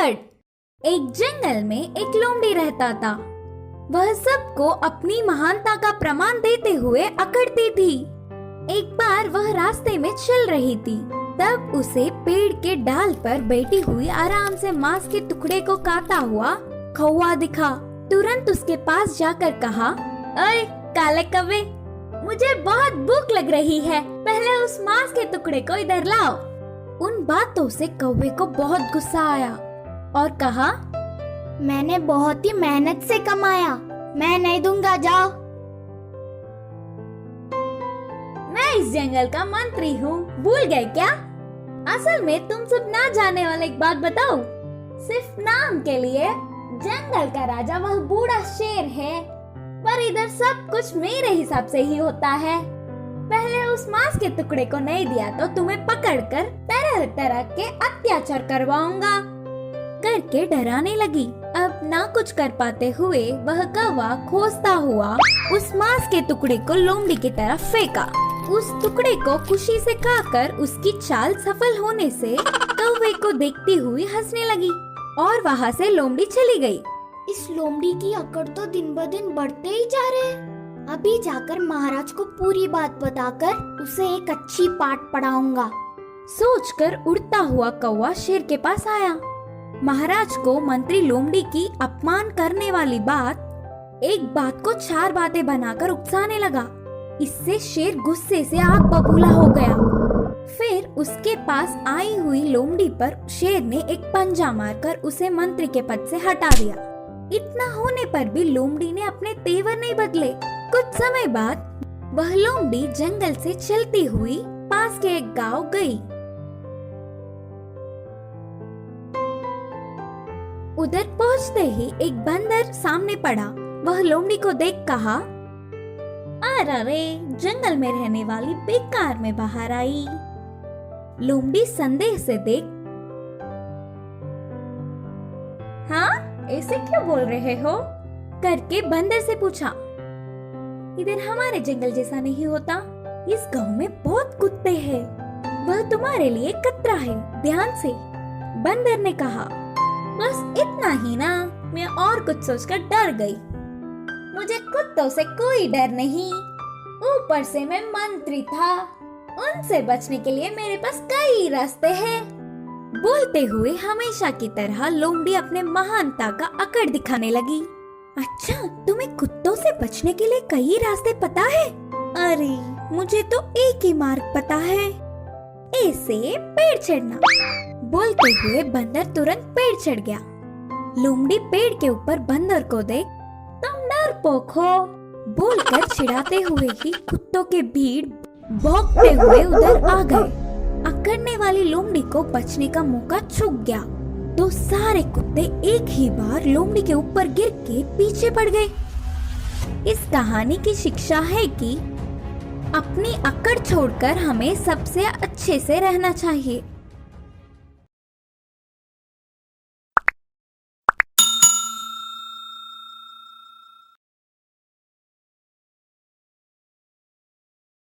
अकड़। एक जंगल में एक लोमड़ी रहता था। वह सबको अपनी महानता का प्रमाण देते हुए अकड़ती थी। एक बार वह रास्ते में चल रही थी, तब उसे पेड़ के डाल पर बैठी हुई आराम से मांस के टुकड़े को काटता हुआ कौवा दिखा। तुरंत उसके पास जाकर कहा, अरे काले कौवे, मुझे बहुत भूख लग रही है, पहले उस मांस के टुकड़े को इधर लाओ। उन बातों से कौवे को बहुत गुस्सा आया और कहा, मैंने बहुत ही मेहनत से कमाया, मैं नहीं दूंगा, जाओ। मैं इस जंगल का मंत्री हूँ, भूल गए क्या? असल में तुम सब ना जाने वाला एक बात बताओ, सिर्फ नाम के लिए जंगल का राजा वह बूढ़ा शेर है, पर इधर सब कुछ मेरे हिसाब से ही होता है। पहले उस मांस के टुकड़े को नहीं दिया तो तुम्हें पकड़कर तरह तरह के अत्याचार करवाऊंगा करके डराने लगी। अब ना कुछ कर पाते हुए वह कौवा खोजता हुआ उस मांस के टुकड़े को लोमड़ी की तरफ फेंका। उस टुकड़े को खुशी से खाकर उसकी चाल सफल होने से कौवे को देखती हुई हंसने लगी और वहाँ से लोमड़ी चली गई। इस लोमड़ी की अकड़ तो दिन ब दिन बढ़ते ही जा रहे हैं। अभी जाकर महाराज को पूरी बात बताकर उसे एक अच्छी पाठ पढ़ाऊंगा। सोचकर उड़ता हुआ कौवा शेर के पास आया। महाराज को मंत्री लोमड़ी की अपमान करने वाली एक बात को 4 बातें बनाकर उकसाने लगा। इससे शेर गुस्से से आग बबूला हो गया। फिर उसके पास आई हुई लोमड़ी पर शेर ने एक पंजा मारकर उसे मंत्री के पद से हटा दिया। इतना होने पर भी लोमड़ी ने अपने तेवर नहीं बदले। कुछ समय बाद वह लोमड़ी जंगल से चलती हुई पास के एक गांव गई। उधर पहुंचते ही एक बंदर सामने पड़ा। वह लोमड़ी को देख कहा, अरे जंगल में रहने वाली बेकार में बाहर आई। लोमड़ी संदेह से देख, हाँ ऐसे क्यों बोल रहे हो करके बंदर से पूछा। इधर हमारे जंगल जैसा नहीं होता, इस गांव में बहुत कुत्ते हैं, वह तुम्हारे लिए खतरा है, ध्यान से। बंदर ने कहा, बस इतना ही ना, मैं और कुछ सोचकर डर गई। मुझे कुत्तों से कोई डर नहीं, ऊपर से मैं मंत्री था, उनसे बचने के लिए मेरे पास कई रास्ते हैं। बोलते हुए हमेशा की तरह लोमड़ी अपने महानता का अकड़ दिखाने लगी। अच्छा, तुम्हें कुत्तों से बचने के लिए कई रास्ते पता है? अरे मुझे तो एक ही मार्ग पता है, ऐसे पेड़ चढ़ना। बोलते हुए बंदर तुरंत पेड़ चढ़ गया। लोमड़ी पेड़ के ऊपर बंदर को देख, तुम डरपोक हो बोलकर चिढ़ाते हुए ही कुत्तों के भीड़ भौंकते हुए उधर आ गए। अकड़ने वाली लोमड़ी को बचने का मौका चूक गया तो सारे कुत्ते एक ही बार लोमड़ी के ऊपर गिर के पीछे पड़ गए। इस कहानी की शिक्षा है कि अपनी अकड़ छोड़कर हमें सबसे अच्छे से रहना चाहिए।